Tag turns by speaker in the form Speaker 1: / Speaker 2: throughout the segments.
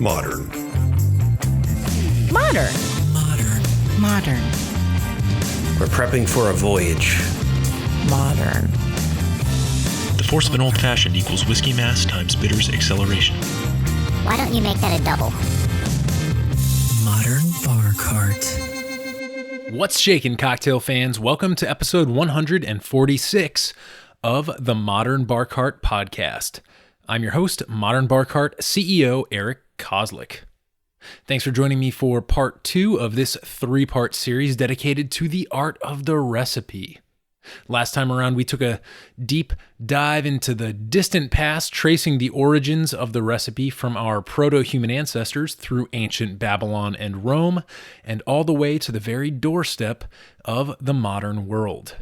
Speaker 1: Modern.
Speaker 2: Modern.
Speaker 3: Modern.
Speaker 2: Modern.
Speaker 1: We're prepping for a voyage.
Speaker 2: Modern.
Speaker 3: The force of an old-fashioned equals whiskey mass times bitters acceleration.
Speaker 4: Why don't you make that a double?
Speaker 3: Modern bar cart.
Speaker 5: What's shaking, cocktail fans? Welcome to episode 146 of the Modern Bar Cart podcast. I'm your host, Modern Bar Cart CEO Eric Kozlik. Thanks for joining me for part 2 of this 3-part series dedicated to the art of the recipe. Last time around, we took a deep dive into the distant past, tracing the origins of the recipe from our proto-human ancestors through ancient Babylon and Rome, and all the way to the very doorstep of the modern world.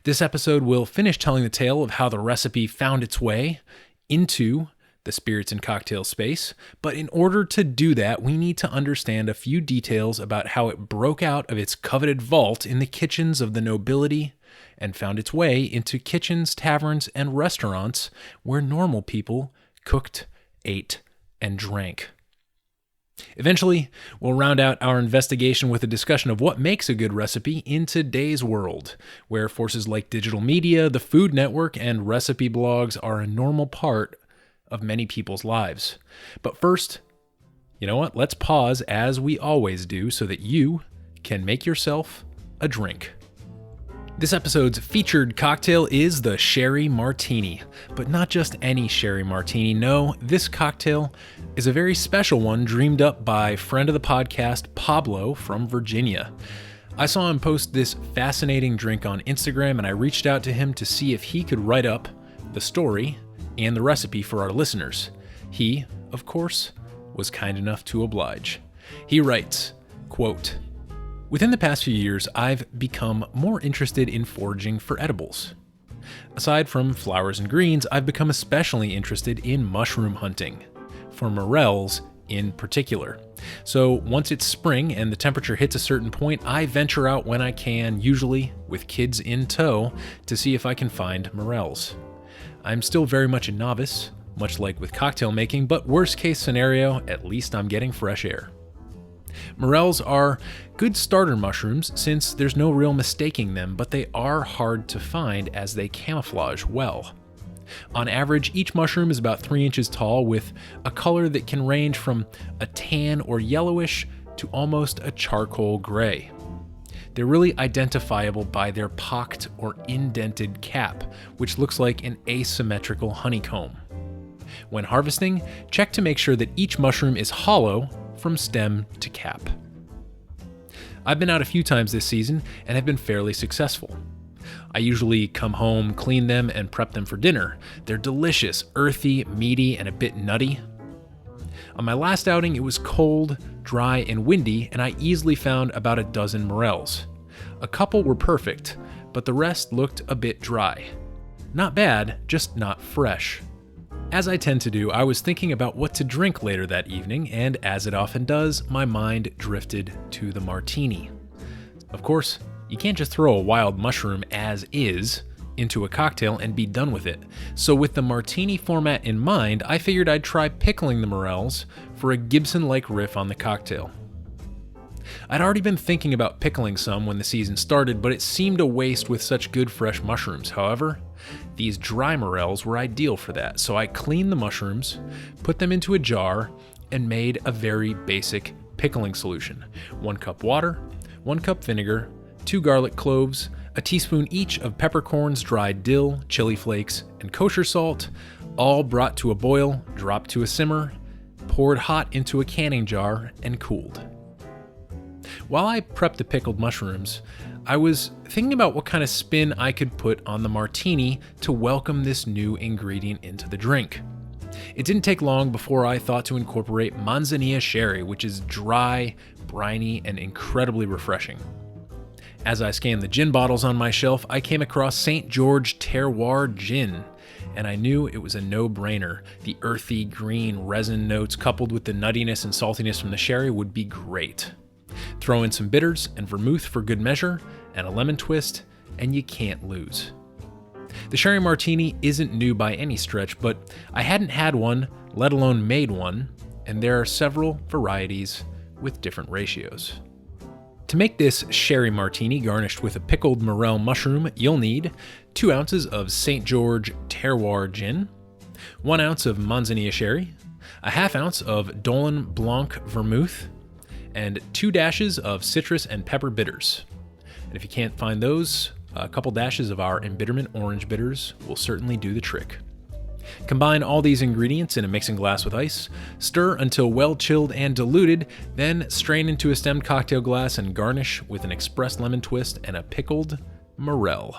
Speaker 5: This episode will finish telling the tale of how the recipe found its way into the spirits and cocktail space, but in order to do that, we need to understand a few details about how it broke out of its coveted vault in the kitchens of the nobility and found its way into kitchens, taverns, and restaurants where normal people cooked, ate, and drank. Eventually, we'll round out our investigation with a discussion of what makes a good recipe in today's world, where forces like digital media, the Food Network, and recipe blogs are a normal part of many people's lives. But first, you know what? Let's pause as we always do so that you can make yourself a drink. This episode's featured cocktail is the Sherry Martini, but not just any Sherry Martini. No, this cocktail is a very special one dreamed up by friend of the podcast, Pablo from Virginia. I saw him post this fascinating drink on Instagram, and I reached out to him to see if he could write up the story and the recipe for our listeners. He, of course, was kind enough to oblige. He writes, quote, "Within the past few years, I've become more interested in foraging for edibles. Aside from flowers and greens, I've become especially interested in mushroom hunting, for morels in particular. So once it's spring and the temperature hits a certain point, I venture out when I can, usually with kids in tow, to see if I can find morels. I'm still very much a novice, much like with cocktail making, but worst case scenario, at least I'm getting fresh air. Morels are good starter mushrooms since there's no real mistaking them, but they are hard to find as they camouflage well. On average, each mushroom is about 3 inches tall with a color that can range from a tan or yellowish to almost a charcoal gray. They're really identifiable by their pocked or indented cap, which looks like an asymmetrical honeycomb. When harvesting, check to make sure that each mushroom is hollow from stem to cap. I've been out a few times this season and have been fairly successful. I usually come home, clean them, and prep them for dinner. They're delicious, earthy, meaty, and a bit nutty. On my last outing, it was cold, dry, and windy, and I easily found about a dozen morels. A couple were perfect, but the rest looked a bit dry. Not bad, just not fresh. As I tend to do, I was thinking about what to drink later that evening, and as it often does, my mind drifted to the martini. Of course, you can't just throw a wild mushroom as is into a cocktail and be done with it. So with the martini format in mind, I figured I'd try pickling the morels for a Gibson-like riff on the cocktail. I'd already been thinking about pickling some when the season started, but it seemed a waste with such good fresh mushrooms. However, these dry morels were ideal for that, so I cleaned the mushrooms, put them into a jar, and made a very basic pickling solution. 1 cup water, 1 cup vinegar, 2 garlic cloves, a teaspoon each of peppercorns, dried dill, chili flakes, and kosher salt, all brought to a boil, dropped to a simmer, poured hot into a canning jar, and cooled. While I prepped the pickled mushrooms, I was thinking about what kind of spin I could put on the martini to welcome this new ingredient into the drink. It didn't take long before I thought to incorporate manzanilla sherry, which is dry, briny, and incredibly refreshing. As I scanned the gin bottles on my shelf, I came across St. George Terroir Gin, and I knew it was a no-brainer. The earthy, green resin notes coupled with the nuttiness and saltiness from the sherry would be great. Throw in some bitters and vermouth for good measure, and a lemon twist, and you can't lose. The Sherry Martini isn't new by any stretch, but I hadn't had one, let alone made one, and there are several varieties with different ratios. To make this sherry martini garnished with a pickled morel mushroom, you'll need 2 ounces of St. George Terroir gin, 1 ounce of Manzanilla sherry, a ½ ounce of Dolin Blanc vermouth, and 2 dashes of citrus and pepper bitters. And if you can't find those, a couple dashes of our embitterment orange bitters will certainly do the trick. Combine all these ingredients in a mixing glass with ice, stir until well chilled and diluted, then strain into a stemmed cocktail glass and garnish with an expressed lemon twist and a pickled morel.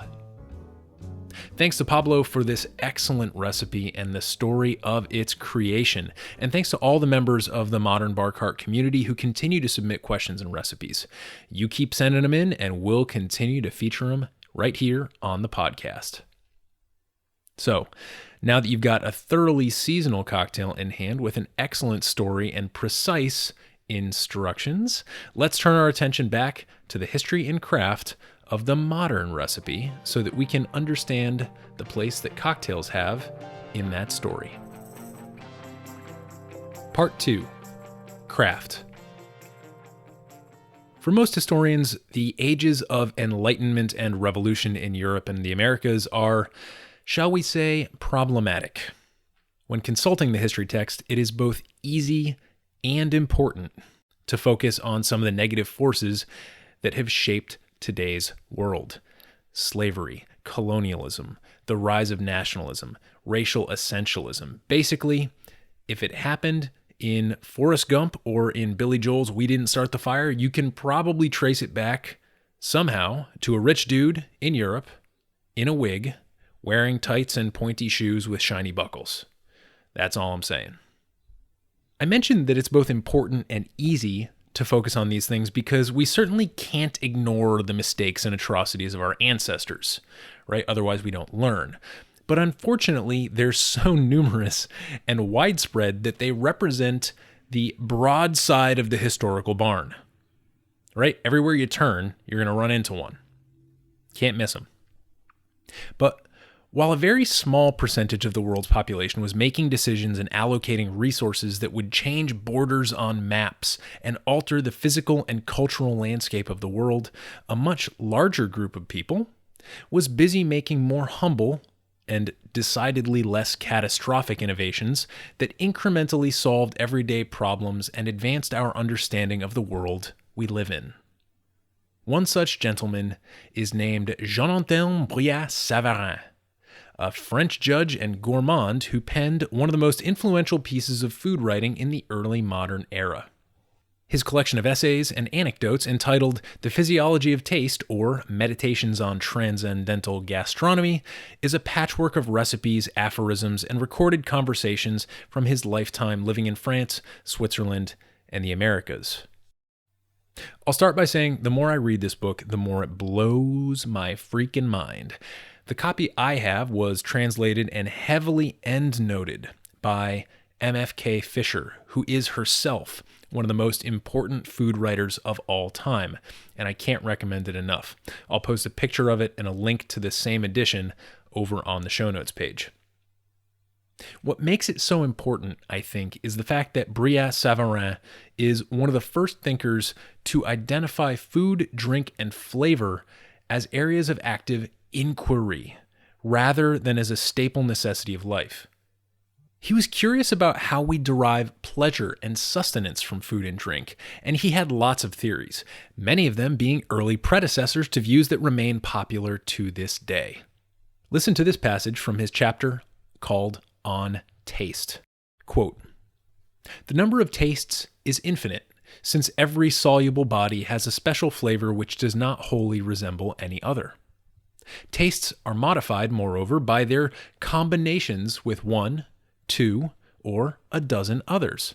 Speaker 5: Thanks to Pablo for this excellent recipe and the story of its creation. And thanks to all the members of the Modern Bar Cart community who continue to submit questions and recipes. You keep sending them in and we'll continue to feature them right here on the podcast. So, now that you've got a thoroughly seasonal cocktail in hand with an excellent story and precise instructions, let's turn our attention back to the history and craft of the modern recipe so that we can understand the place that cocktails have in that story. Part 2. Craft. For most historians, the ages of enlightenment and revolution in Europe and the Americas are, shall we say, problematic. When consulting the history text, it is both easy and important to focus on some of the negative forces that have shaped today's world. Slavery, colonialism, the rise of nationalism, racial essentialism. Basically, if it happened in Forrest Gump or in Billy Joel's We Didn't Start the Fire, you can probably trace it back somehow to a rich dude in Europe in a wig, wearing tights and pointy shoes with shiny buckles. That's all I'm saying. I mentioned that it's both important and easy to focus on these things because we certainly can't ignore the mistakes and atrocities of our ancestors, right? Otherwise we don't learn. But unfortunately, they're so numerous and widespread that they represent the broad side of the historical barn, right? Everywhere you turn, you're going to run into one. Can't miss them. But while a very small percentage of the world's population was making decisions and allocating resources that would change borders on maps and alter the physical and cultural landscape of the world, a much larger group of people was busy making more humble and decidedly less catastrophic innovations that incrementally solved everyday problems and advanced our understanding of the world we live in. One such gentleman is named Jean-Enthelme Brillat Savarin, a French judge and gourmand who penned one of the most influential pieces of food writing in the early modern era. His collection of essays and anecdotes entitled The Physiology of Taste, or Meditations on Transcendental Gastronomy, is a patchwork of recipes, aphorisms, and recorded conversations from his lifetime living in France, Switzerland, and the Americas. I'll start by saying the more I read this book, the more it blows my freaking mind. The copy I have was translated and heavily endnoted by M.F.K. Fisher, who is herself one of the most important food writers of all time, and I can't recommend it enough. I'll post a picture of it and a link to the same edition over on the show notes page. What makes it so important, I think, is the fact that Brillat Savarin is one of the first thinkers to identify food, drink, and flavor as areas of active inquiry, rather than as a staple necessity of life. He was curious about how we derive pleasure and sustenance from food and drink, and he had lots of theories, many of them being early predecessors to views that remain popular to this day. Listen to this passage from his chapter called On Taste. Quote, "The number of tastes is infinite, since every soluble body has a special flavor which does not wholly resemble any other. Tastes are modified, moreover, by their combinations with 1, 2, or a dozen others,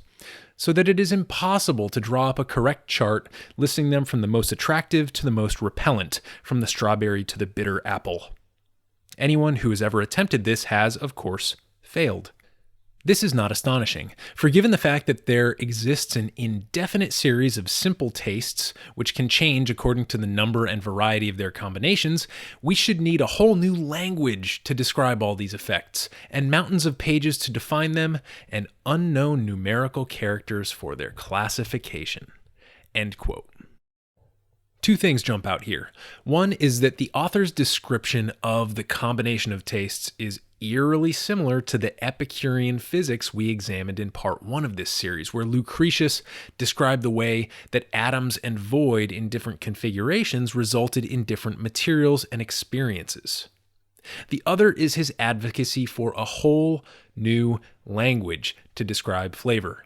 Speaker 5: so that it is impossible to draw up a correct chart listing them from the most attractive to the most repellent, from the strawberry to the bitter apple. Anyone who has ever attempted this has, of course, failed. This is not astonishing, for given the fact that there exists an indefinite series of simple tastes, which can change according to the number and variety of their combinations, we should need a whole new language to describe all these effects, and mountains of pages to define them, and unknown numerical characters for their classification. End quote. Two things jump out here. One is that the author's description of the combination of tastes is eerily similar to the Epicurean physics we examined in part 1 of this series, where Lucretius described the way that atoms and void in different configurations resulted in different materials and experiences. The other is his advocacy for a whole new language to describe flavor.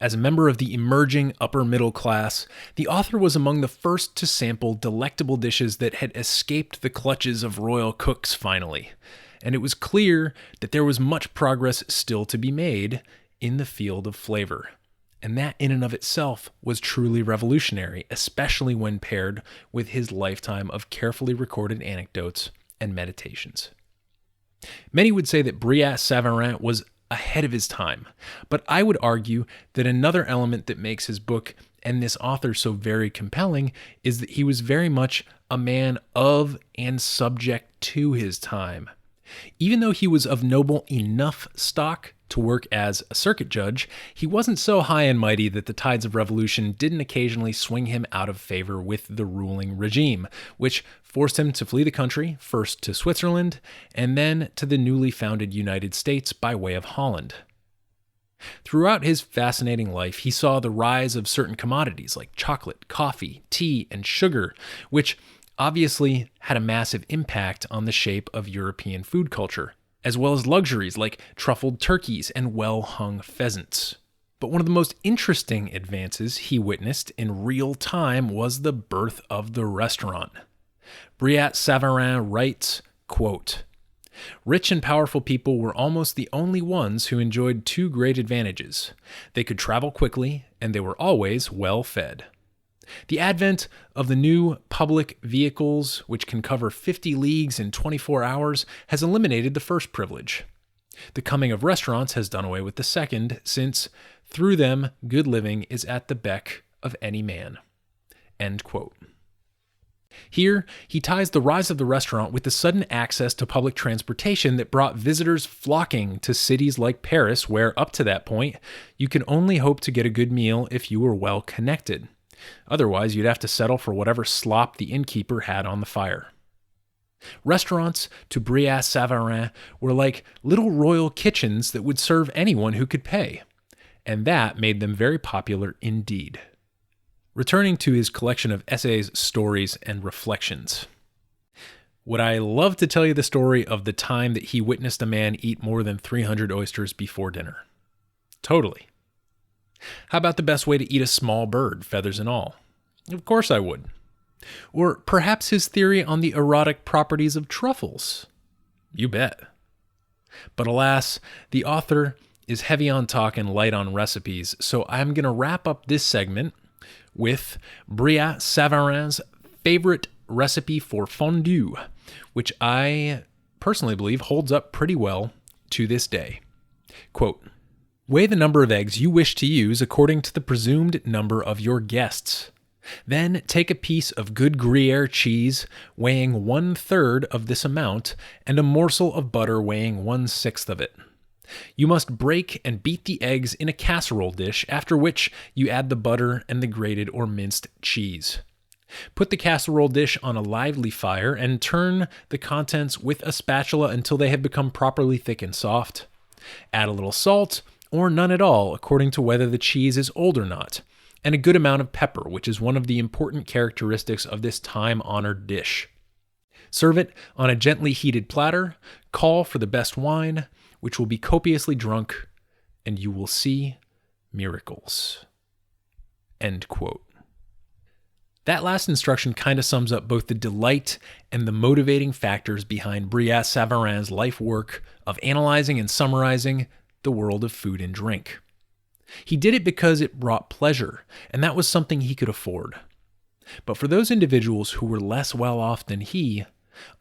Speaker 5: As a member of the emerging upper middle class, the author was among the first to sample delectable dishes that had escaped the clutches of royal cooks finally, and it was clear that there was much progress still to be made in the field of flavor. And that in and of itself was truly revolutionary, especially when paired with his lifetime of carefully recorded anecdotes and meditations. Many would say that Brillat Savarin was ahead of his time, but I would argue that another element that makes his book and this author so very compelling is that he was very much a man of and subject to his time. Even though he was of noble enough stock to work as a circuit judge, he wasn't so high and mighty that the tides of revolution didn't occasionally swing him out of favor with the ruling regime, which forced him to flee the country, first to Switzerland, and then to the newly founded United States by way of Holland. Throughout his fascinating life, he saw the rise of certain commodities like chocolate, coffee, tea, and sugar, which obviously had a massive impact on the shape of European food culture, as well as luxuries like truffled turkeys and well-hung pheasants. But one of the most interesting advances he witnessed in real time was the birth of the restaurant. Brillat Savarin writes, quote, "Rich and powerful people were almost the only ones who enjoyed two great advantages. They could travel quickly, and they were always well fed. The advent of the new public vehicles, which can cover 50 leagues in 24 hours, has eliminated the first privilege. The coming of restaurants has done away with the second, since through them good living is at the beck of any man." End quote. Here, he ties the rise of the restaurant with the sudden access to public transportation that brought visitors flocking to cities like Paris, where, up to that point, you could only hope to get a good meal if you were well connected. Otherwise, you'd have to settle for whatever slop the innkeeper had on the fire. Restaurants, to Brillat Savarin, were like little royal kitchens that would serve anyone who could pay, and that made them very popular indeed. Returning to his collection of essays, stories, and reflections. Would I love to tell you the story of the time that he witnessed a man eat more than 300 oysters before dinner? Totally. How about the best way to eat a small bird, feathers and all? Of course I would. Or perhaps his theory on the erotic properties of truffles? You bet. But alas, the author is heavy on talk and light on recipes, so I'm going to wrap up this segment with Brillat Savarin's favorite recipe for fondue, which I personally believe holds up pretty well to this day. Quote, "Weigh the number of eggs you wish to use according to the presumed number of your guests. Then take a piece of good Gruyere cheese weighing 1/3 of this amount and a morsel of butter weighing 1/6 of it. You must break and beat the eggs in a casserole dish, after which you add the butter and the grated or minced cheese. Put the casserole dish on a lively fire and turn the contents with a spatula until they have become properly thick and soft. Add a little salt, or none at all, according to whether the cheese is old or not, and a good amount of pepper, which is one of the important characteristics of this time-honored dish. Serve it on a gently heated platter, call for the best wine, which will be copiously drunk, and you will see miracles." End quote. That last instruction kind of sums up both the delight and the motivating factors behind Brillat Savarin's life work of analyzing and summarizing the world of food and drink. He did it because it brought pleasure, and that was something he could afford. But for those individuals who were less well off than he,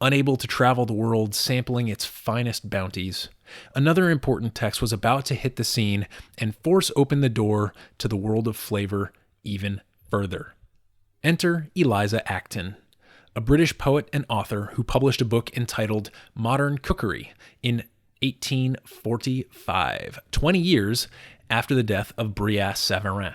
Speaker 5: Unable to travel the world sampling its finest bounties, another important text was about to hit the scene and force open the door to the world of flavor even further. Enter Eliza Acton, a British poet and author who published a book entitled Modern Cookery in 1845, 20 years after the death of Brillat Savarin.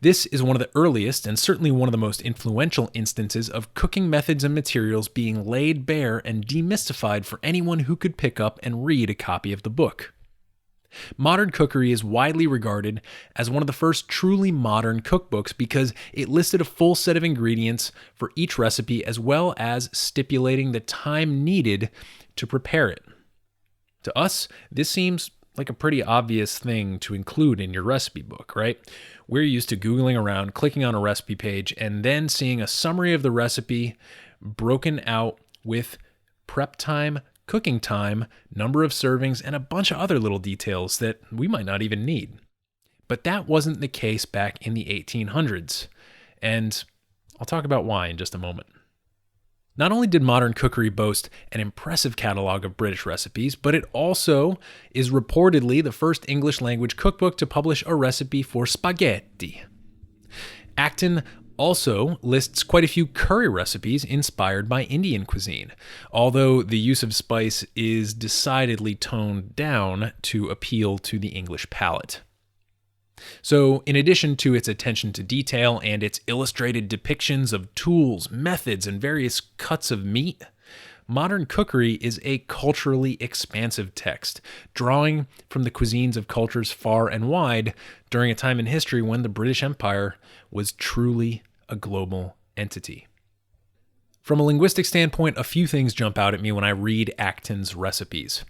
Speaker 5: This is one of the earliest and certainly one of the most influential instances of cooking methods and materials being laid bare and demystified for anyone who could pick up and read a copy of the book. Modern Cookery is widely regarded as one of the first truly modern cookbooks because it listed a full set of ingredients for each recipe as well as stipulating the time needed to prepare it. To us, this seems like a pretty obvious thing to include in your recipe book, right? We're used to Googling around, clicking on a recipe page, and then seeing a summary of the recipe broken out with prep time, cooking time, number of servings, and a bunch of other little details that we might not even need. But that wasn't the case back in the 1800s, and I'll talk about why in just a moment. Not only did Modern Cookery boast an impressive catalog of British recipes, but it also is reportedly the first English-language cookbook to publish a recipe for spaghetti. Acton also lists quite a few curry recipes inspired by Indian cuisine, although the use of spice is decidedly toned down to appeal to the English palate. So, in addition to its attention to detail and its illustrated depictions of tools, methods, and various cuts of meat, Modern Cookery is a culturally expansive text, drawing from the cuisines of cultures far and wide during a time in history when the British Empire was truly a global entity. From a linguistic standpoint, a few things jump out at me when I read Acton's recipes.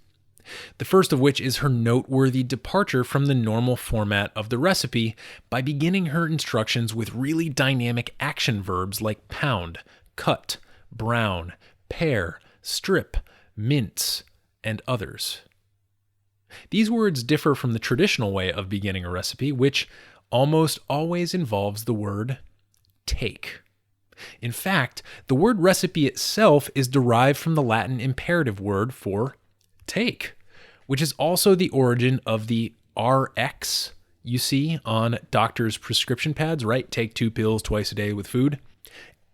Speaker 5: The first of which is her noteworthy departure from the normal format of the recipe by beginning her instructions with really dynamic action verbs like pound, cut, brown, pare, strip, mince, and others. These words differ from the traditional way of beginning a recipe, which almost always involves the word take. In fact, the word recipe itself is derived from the Latin imperative word for take, which is also the origin of the RX you see on doctors' prescription pads, right? Take 2 pills twice a day with food.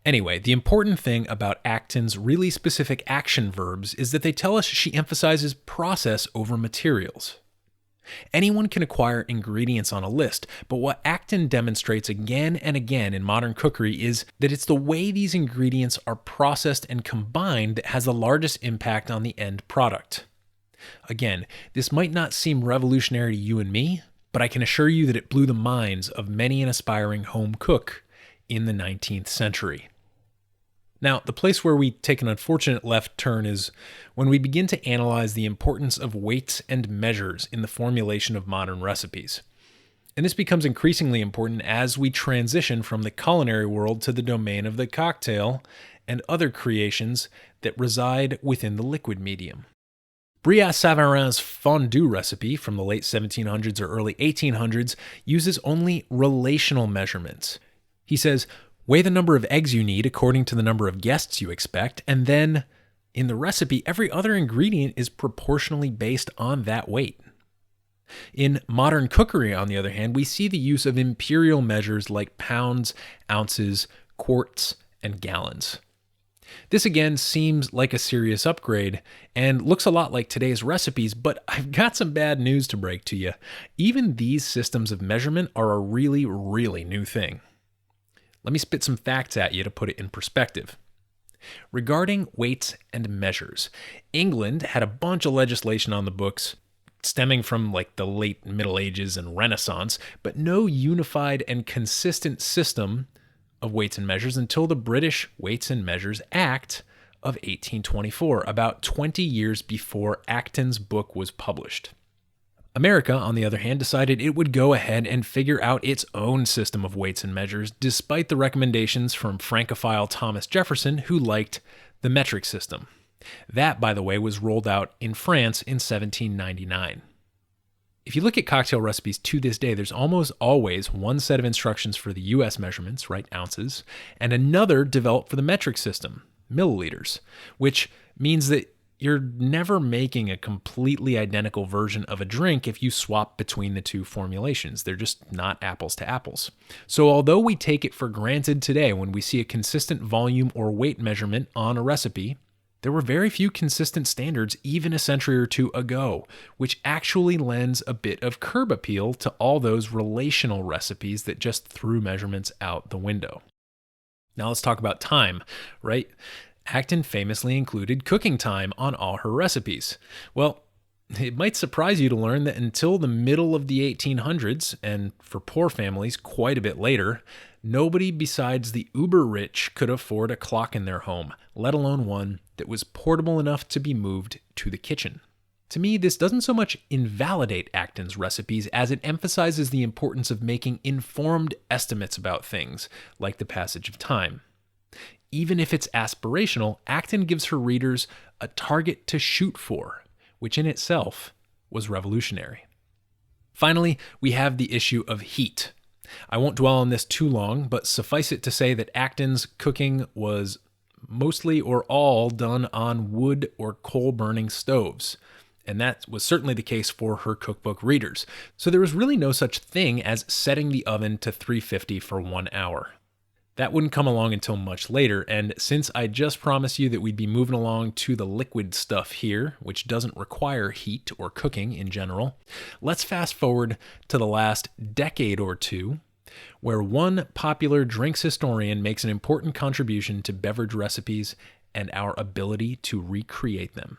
Speaker 5: Anyway, the important thing about Acton's really specific action verbs is that they tell us she emphasizes process over materials. Anyone can acquire ingredients on a list, but what Acton demonstrates again and again in Modern Cookery is that it's the way these ingredients are processed and combined that has the largest impact on the end product. Again, this might not seem revolutionary to you and me, but I can assure you that it blew the minds of many an aspiring home cook in the 19th century. Now, the place where we take an unfortunate left turn is when we begin to analyze the importance of weights and measures in the formulation of modern recipes. And this becomes increasingly important as we transition from the culinary world to the domain of the cocktail and other creations that reside within the liquid medium. Brillat Savarin's fondue recipe from the late 1700s or early 1800s uses only relational measurements. He says, weigh the number of eggs you need according to the number of guests you expect, and then, in the recipe, every other ingredient is proportionally based on that weight. In Modern Cookery, on the other hand, we see the use of imperial measures like pounds, ounces, quarts, and gallons. This again seems like a serious upgrade and looks a lot like today's recipes, but I've got some bad news to break to you. Even these systems of measurement are a really, really new thing. Let me spit some facts at you to put it in perspective. Regarding weights and measures, England had a bunch of legislation on the books stemming from like the late Middle Ages and Renaissance, but no unified and consistent system of weights and measures until the British Weights and Measures Act of 1824, about 20 years before Acton's book was published. America, on the other hand, decided it would go ahead and figure out its own system of weights and measures, despite the recommendations from Francophile Thomas Jefferson, who liked the metric system. That, by the way, was rolled out in France in 1799. If you look at cocktail recipes to this day, there's almost always one set of instructions for the US measurements, right, ounces, and another developed for the metric system, milliliters, which means that you're never making a completely identical version of a drink if you swap between the two formulations. They're just not apples to apples. So although we take it for granted today when we see a consistent volume or weight measurement on a recipe, there were very few consistent standards even a century or two ago, which actually lends a bit of curb appeal to all those relational recipes that just threw measurements out the window. Now let's talk about time, right? Acton famously included cooking time on all her recipes. Well, it might surprise you to learn that until the middle of the 1800s, and for poor families quite a bit later, nobody besides the uber-rich could afford a clock in their home, let alone one that was portable enough to be moved to the kitchen. To me, this doesn't so much invalidate Acton's recipes as it emphasizes the importance of making informed estimates about things, like the passage of time. Even if it's aspirational, Acton gives her readers a target to shoot for, which in itself was revolutionary. Finally, we have the issue of heat. I won't dwell on this too long, but suffice it to say that Acton's cooking was mostly or all done on wood or coal-burning stoves. And that was certainly the case for her cookbook readers. So there was really no such thing as setting the oven to 350 for 1 hour. That wouldn't come along until much later, and since I just promised you that we'd be moving along to the liquid stuff here, which doesn't require heat or cooking in general, let's fast forward to the last decade or two, where one popular drinks historian makes an important contribution to beverage recipes and our ability to recreate them.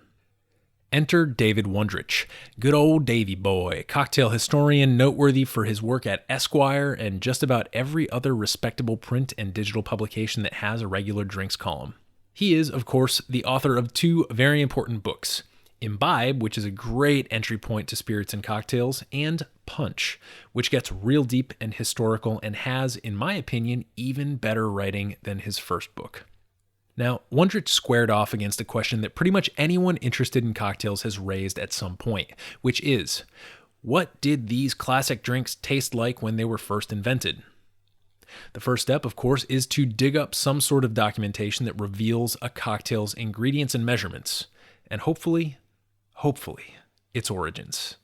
Speaker 5: Enter David Wondrich, good old Davy boy, cocktail historian noteworthy for his work at Esquire and just about every other respectable print and digital publication that has a regular drinks column. He is, of course, the author of two very important books, Imbibe, which is a great entry point to spirits and cocktails, and Punch, which gets real deep and historical and has, in my opinion, even better writing than his first book. Now, Wondrich squared off against a question that pretty much anyone interested in cocktails has raised at some point, which is, what did these classic drinks taste like when they were first invented? The first step, of course, is to dig up some sort of documentation that reveals a cocktail's ingredients and measurements, and hopefully, its origins.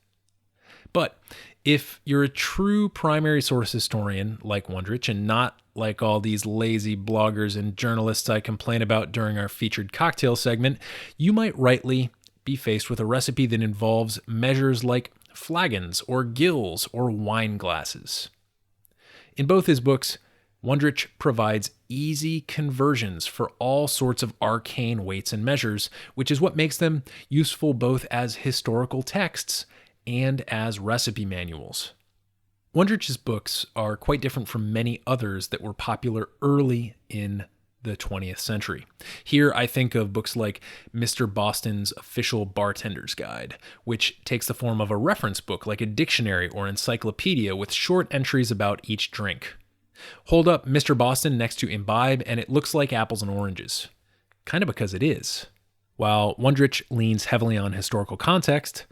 Speaker 5: But if you're a true primary source historian like Wondrich and not like all these lazy bloggers and journalists I complain about during our featured cocktail segment, you might rightly be faced with a recipe that involves measures like flagons or gills or wine glasses. In both his books, Wondrich provides easy conversions for all sorts of arcane weights and measures, which is what makes them useful both as historical texts and as recipe manuals. Wondrich's books are quite different from many others that were popular early in the 20th century. Here I think of books like Mr. Boston's Official Bartender's Guide, which takes the form of a reference book like a dictionary or encyclopedia with short entries about each drink. Hold up Mr. Boston next to Imbibe and it looks like apples and oranges. Kind of because it is. While Wondrich leans heavily on historical context,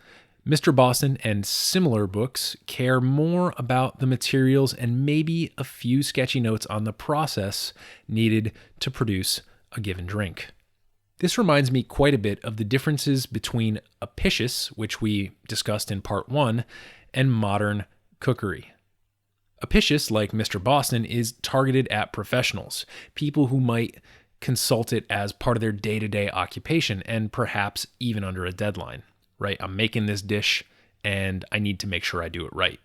Speaker 5: Mr. Boston and similar books care more about the materials and maybe a few sketchy notes on the process needed to produce a given drink. This reminds me quite a bit of the differences between Apicius, which we discussed in part 1, and modern cookery. Apicius, like Mr. Boston, is targeted at professionals, people who might consult it as part of their day-to-day occupation and perhaps even under a deadline. Right? I'm making this dish and I need to make sure I do it right.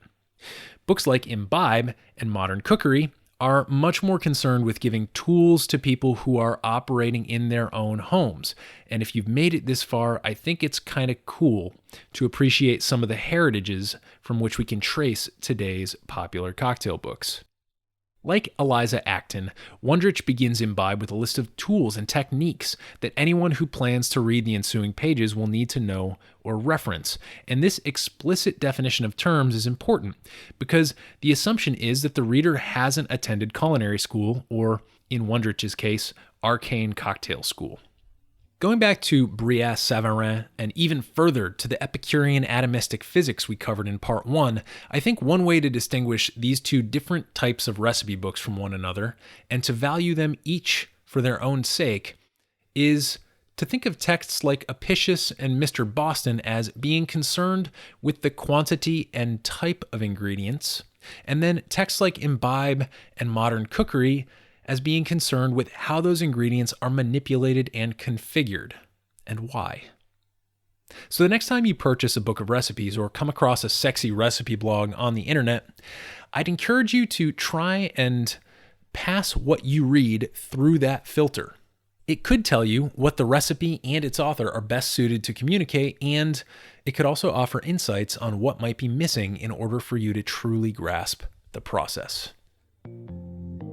Speaker 5: Books like Imbibe and Modern Cookery are much more concerned with giving tools to people who are operating in their own homes. And if you've made it this far, I think it's kind of cool to appreciate some of the heritages from which we can trace today's popular cocktail books. Like Eliza Acton, Wondrich begins Imbibe with a list of tools and techniques that anyone who plans to read the ensuing pages will need to know or reference. And this explicit definition of terms is important because the assumption is that the reader hasn't attended culinary school or, in Wondrich's case, arcane cocktail school. Going back to Brillat Savarin and even further to the Epicurean atomistic physics we covered in part 1, I think one way to distinguish these two different types of recipe books from one another and to value them each for their own sake is to think of texts like Apicius and Mr. Boston as being concerned with the quantity and type of ingredients, and then texts like Imbibe and Modern Cookery as being concerned with how those ingredients are manipulated and configured, and why. So the next time you purchase a book of recipes or come across a sexy recipe blog on the internet, I'd encourage you to try and pass what you read through that filter. It could tell you what the recipe and its author are best suited to communicate, and it could also offer insights on what might be missing in order for you to truly grasp the process.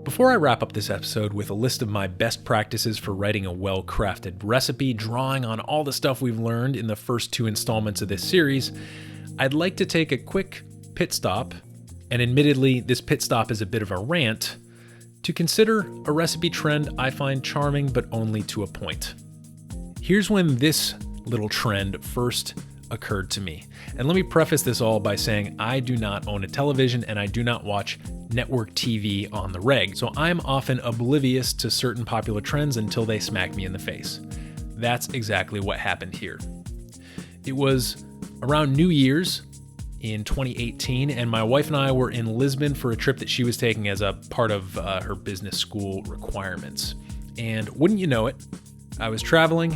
Speaker 5: Before I wrap up this episode with a list of my best practices for writing a well-crafted recipe, drawing on all the stuff we've learned in the first 2 installments of this series, I'd like to take a quick pit stop, and admittedly, this pit stop is a bit of a rant, to consider a recipe trend I find charming but only to a point. Here's when this little trend first occurred to me. And let me preface this all by saying I do not own a television and I do not watch network TV on the reg, so I'm often oblivious to certain popular trends until they smack me in the face. That's exactly what happened here. It was around New Year's in 2018, and my wife and I were in Lisbon for a trip that she was taking as a part of her business school requirements. And wouldn't you know it, I was traveling,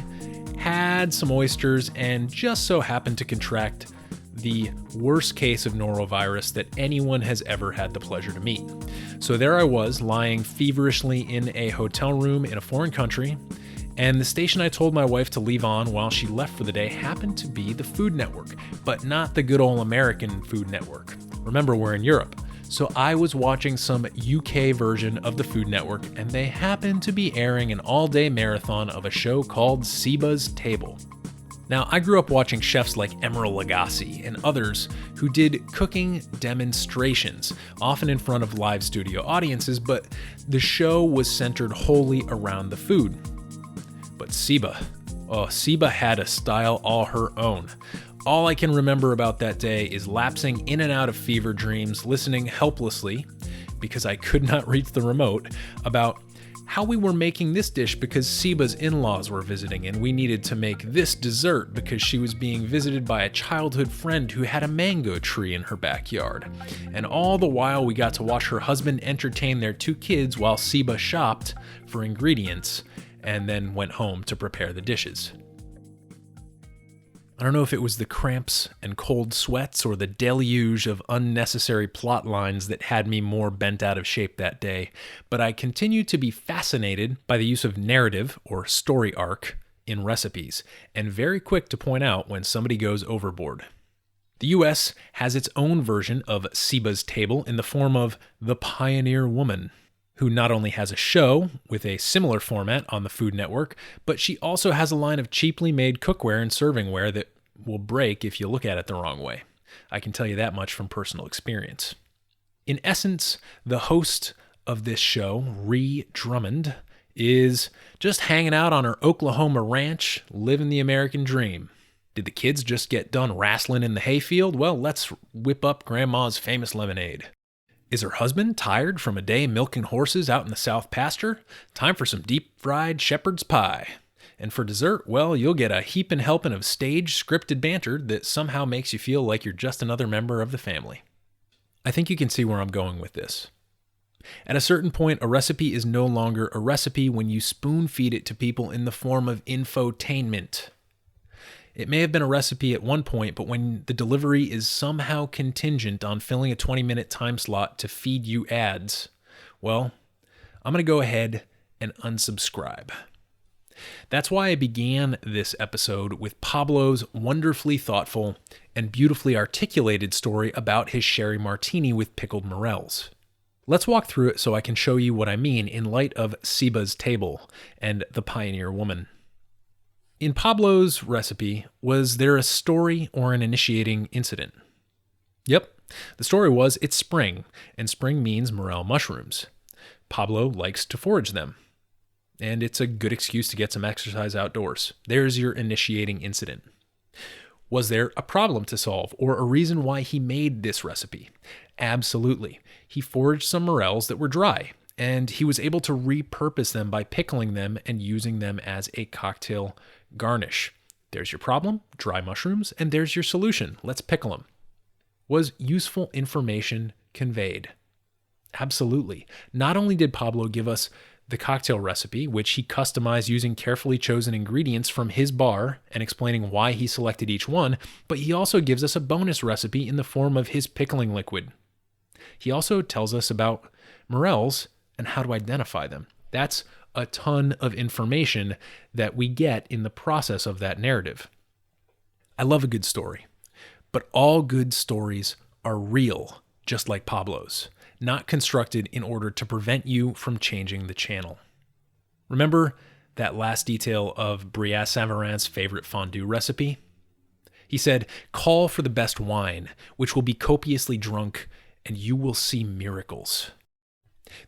Speaker 5: had some oysters, and just so happened to contract the worst case of norovirus that anyone has ever had the pleasure to meet. So there I was, lying feverishly in a hotel room in a foreign country, and the station I told my wife to leave on while she left for the day happened to be the Food Network, but not the good old American Food Network. Remember, we're in Europe. So I was watching some UK version of the Food Network, and they happened to be airing an all-day marathon of a show called Seba's Table. Now, I grew up watching chefs like Emeril Lagasse and others who did cooking demonstrations, often in front of live studio audiences, but the show was centered wholly around the food. But Seba had a style all her own. All I can remember about that day is lapsing in and out of fever dreams, listening helplessly, because I could not reach the remote, about how we were making this dish because Seba's in-laws were visiting and we needed to make this dessert because she was being visited by a childhood friend who had a mango tree in her backyard. And all the while we got to watch her husband entertain their 2 kids while Seba shopped for ingredients and then went home to prepare the dishes. I don't know if it was the cramps and cold sweats or the deluge of unnecessary plot lines that had me more bent out of shape that day, but I continue to be fascinated by the use of narrative or story arc in recipes, and very quick to point out when somebody goes overboard. The US has its own version of Seba's Table in the form of The Pioneer Woman, who not only has a show with a similar format on the Food Network, but she also has a line of cheaply made cookware and servingware that will break if you look at it the wrong way. I can tell you that much from personal experience. In essence, the host of this show, Ree Drummond, is just hanging out on her Oklahoma ranch, living the American dream. Did the kids just get done wrestling in the hayfield? Well, let's whip up Grandma's famous lemonade. Is her husband tired from a day milking horses out in the south pasture? Time for some deep-fried shepherd's pie. And for dessert, well, you'll get a heapin' helping of staged, scripted banter that somehow makes you feel like you're just another member of the family. I think you can see where I'm going with this. At a certain point, a recipe is no longer a recipe when you spoon-feed it to people in the form of infotainment. It may have been a recipe at one point, but when the delivery is somehow contingent on filling a 20-minute time slot to feed you ads, well, I'm going to go ahead and unsubscribe. That's why I began this episode with Pablo's wonderfully thoughtful and beautifully articulated story about his sherry martini with pickled morels. Let's walk through it so I can show you what I mean in light of Seba's Table and The Pioneer Woman. In Pablo's recipe, was there a story or an initiating incident? Yep, the story was it's spring, and spring means morel mushrooms. Pablo likes to forage them, and it's a good excuse to get some exercise outdoors. There's your initiating incident. Was there a problem to solve or a reason why he made this recipe? Absolutely. He foraged some morels that were dry, and he was able to repurpose them by pickling them and using them as a cocktail garnish. There's your problem, dry mushrooms, and there's your solution. Let's pickle them. Was useful information conveyed? Absolutely. Not only did Pablo give us the cocktail recipe, which he customized using carefully chosen ingredients from his bar and explaining why he selected each one, but he also gives us a bonus recipe in the form of his pickling liquid. He also tells us about morels and how to identify them. That's a ton of information that we get in the process of that narrative. I love a good story, but all good stories are real, just like Pablo's, not constructed in order to prevent you from changing the channel. Remember that last detail of Brillat Savarin's favorite fondue recipe? He said, "Call for the best wine, which will be copiously drunk, and you will see miracles."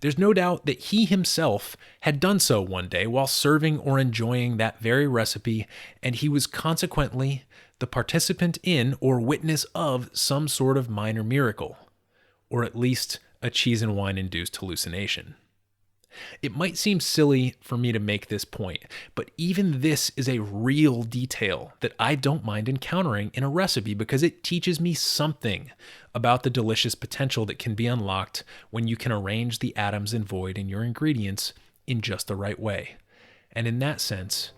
Speaker 5: There's no doubt that he himself had done so one day while serving or enjoying that very recipe, and he was consequently the participant in or witness of some sort of minor miracle, or at least a cheese and wine induced hallucination. It might seem silly for me to make this point, but even this is a real detail that I don't mind encountering in a recipe because it teaches me something about the delicious potential that can be unlocked when you can arrange the atoms and void in your ingredients in just the right way. And in that sense,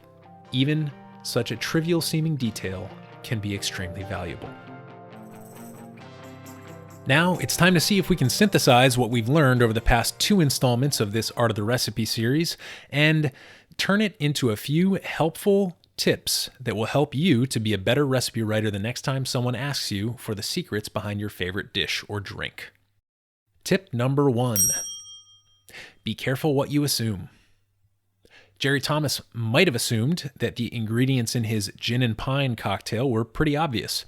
Speaker 5: even such a trivial seeming detail can be extremely valuable. Now, it's time to see if we can synthesize what we've learned over the past 2 installments of this Art of the Recipe series and turn it into a few helpful tips that will help you to be a better recipe writer the next time someone asks you for the secrets behind your favorite dish or drink. Tip number 1. Be careful what you assume. Jerry Thomas might have assumed that the ingredients in his gin and pine cocktail were pretty obvious.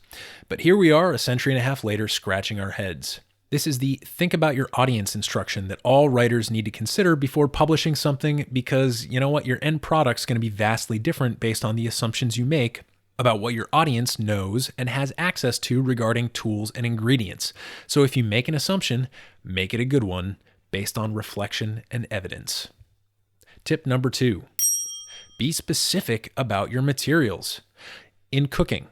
Speaker 5: But here we are, a century and a half later, scratching our heads. This is the think about your audience instruction that all writers need to consider before publishing something because, you know what, your end product's going to be vastly different based on the assumptions you make about what your audience knows and has access to regarding tools and ingredients. So if you make an assumption, make it a good one based on reflection and evidence. Tip number 2, be specific about your materials. In cooking,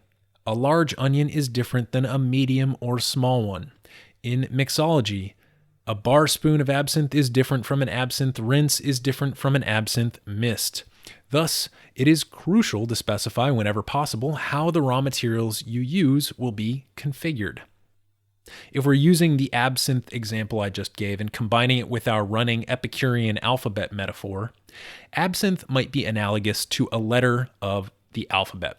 Speaker 5: a large onion is different than a medium or small one. In mixology, a bar spoon of absinthe is different from an absinthe rinse is different from an absinthe mist. Thus, it is crucial to specify whenever possible how the raw materials you use will be configured. If we're using the absinthe example I just gave and combining it with our running Epicurean alphabet metaphor, absinthe might be analogous to a letter of the alphabet.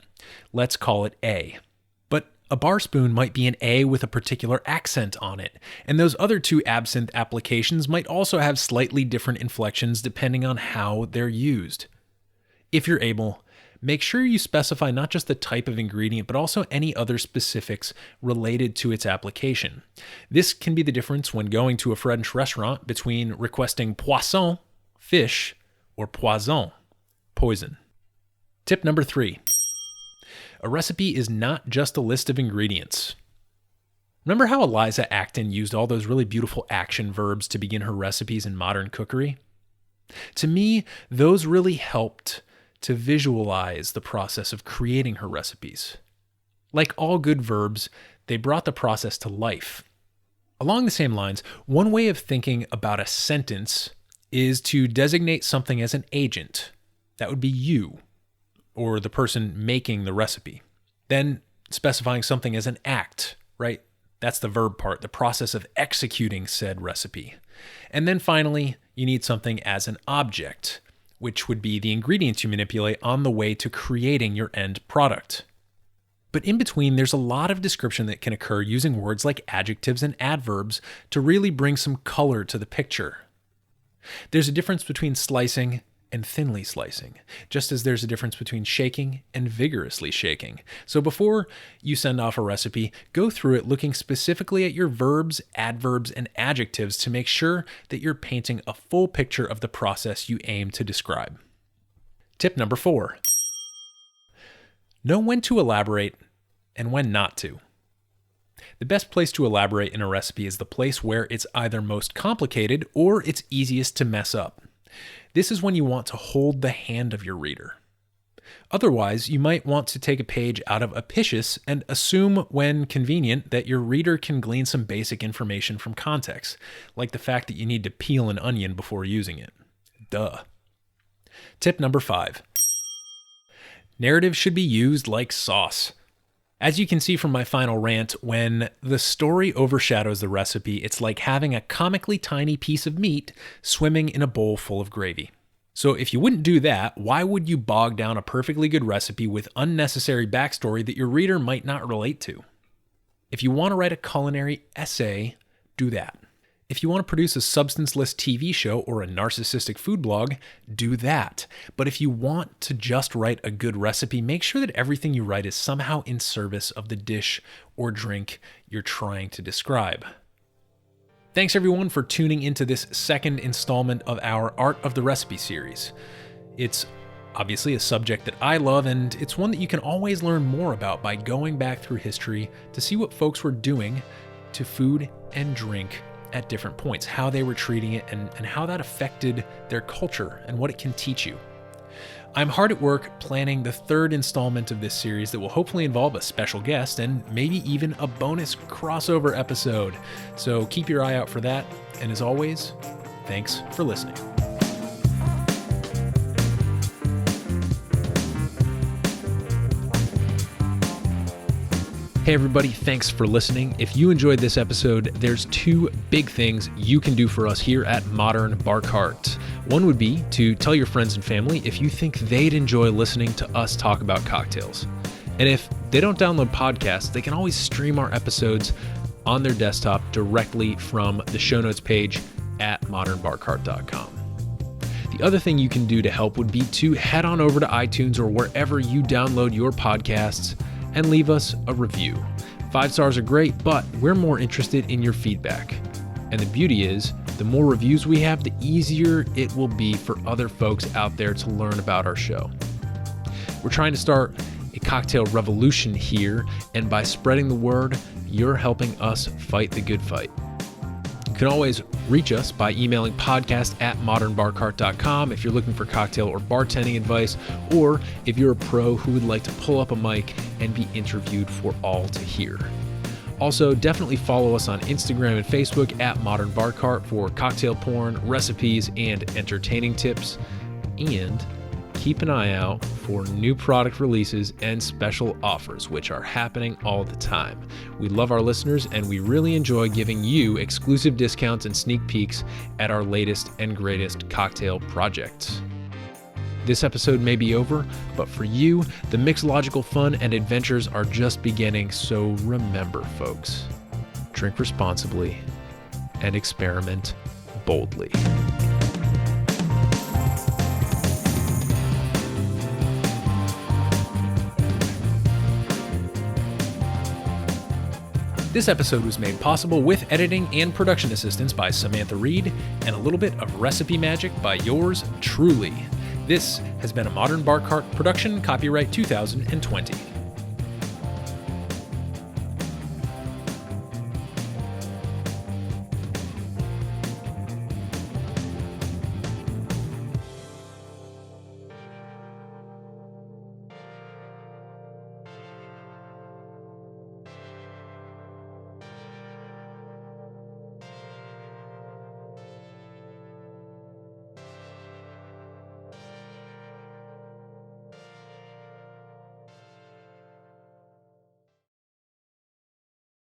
Speaker 5: Let's call it A. But a bar spoon might be an A with a particular accent on it, and those other 2 absinthe applications might also have slightly different inflections depending on how they're used. If you're able, make sure you specify not just the type of ingredient, but also any other specifics related to its application. This can be the difference when going to a French restaurant between requesting poisson, fish, or poison, poison. Tip number 3. A recipe is not just a list of ingredients. Remember how Eliza Acton used all those really beautiful action verbs to begin her recipes in modern cookery? To me, those really helped to visualize the process of creating her recipes. Like all good verbs, they brought the process to life. Along the same lines, one way of thinking about a sentence is to designate something as an agent. That would be you, or the person making the recipe. Then specifying something as an act, right? That's the verb part, the process of executing said recipe. And then finally, you need something as an object, which would be the ingredients you manipulate on the way to creating your end product. But in between, there's a lot of description that can occur using words like adjectives and adverbs to really bring some color to the picture. There's a difference between slicing and thinly slicing, just as there's a difference between shaking and vigorously shaking. So before you send off a recipe, go through it looking specifically at your verbs, adverbs, and adjectives to make sure that you're painting a full picture of the process you aim to describe. Tip number 4. Know when to elaborate and when not to. The best place to elaborate in a recipe is the place where it's either most complicated or it's easiest to mess up. This is when you want to hold the hand of your reader. Otherwise, you might want to take a page out of Apicius and assume, when convenient, that your reader can glean some basic information from context, like the fact that you need to peel an onion before using it. Duh. Tip number 5. Narrative should be used like sauce. As you can see from my final rant, when the story overshadows the recipe, it's like having a comically tiny piece of meat swimming in a bowl full of gravy. So if you wouldn't do that, why would you bog down a perfectly good recipe with unnecessary backstory that your reader might not relate to? If you want to write a culinary essay, do that. If you want to produce a substance-less TV show or a narcissistic food blog, do that. But if you want to just write a good recipe, make sure that everything you write is somehow in service of the dish or drink you're trying to describe. Thanks everyone for tuning into this second installment of our Art of the Recipe series. It's obviously a subject that I love, and it's one that you can always learn more about by going back through history to see what folks were doing to food and drink at different points, how they were treating it, and how that affected their culture and what it can teach you. I'm hard at work planning the third installment of this series that will hopefully involve a special guest and maybe even a bonus crossover episode. So keep your eye out for that. And as always, thanks for listening. Hey everybody, thanks for listening. If you enjoyed this episode, there's 2 big things you can do for us here at Modern Bar Cart. One would be to tell your friends and family if you think they'd enjoy listening to us talk about cocktails. And if they don't download podcasts, they can always stream our episodes on their desktop directly from the show notes page at modernbarcart.com. The other thing you can do to help would be to head on over to iTunes or wherever you download your podcasts and leave us a review. 5 stars are great, but we're more interested in your feedback. And the beauty is, the more reviews we have, the easier it will be for other folks out there to learn about our show. We're trying to start a cocktail revolution here, and by spreading the word, you're helping us fight the good fight. You can always reach us by emailing podcast@modernbarcart.com if you're looking for cocktail or bartending advice, or if you're a pro who would like to pull up a mic and be interviewed for all to hear. Also, definitely follow us on Instagram and Facebook at Modern Bar Cart for cocktail porn, recipes, and entertaining tips. And keep an eye out for new product releases and special offers, which are happening all the time. We love our listeners, and we really enjoy giving you exclusive discounts and sneak peeks at our latest and greatest cocktail projects. This episode may be over, but for you, the mixological fun and adventures are just beginning, so remember, folks, drink responsibly and experiment boldly. This episode was made possible with editing and production assistance by Samantha Reed and a little bit of recipe magic by yours truly. This has been a Modern Bar Cart production, copyright 2020.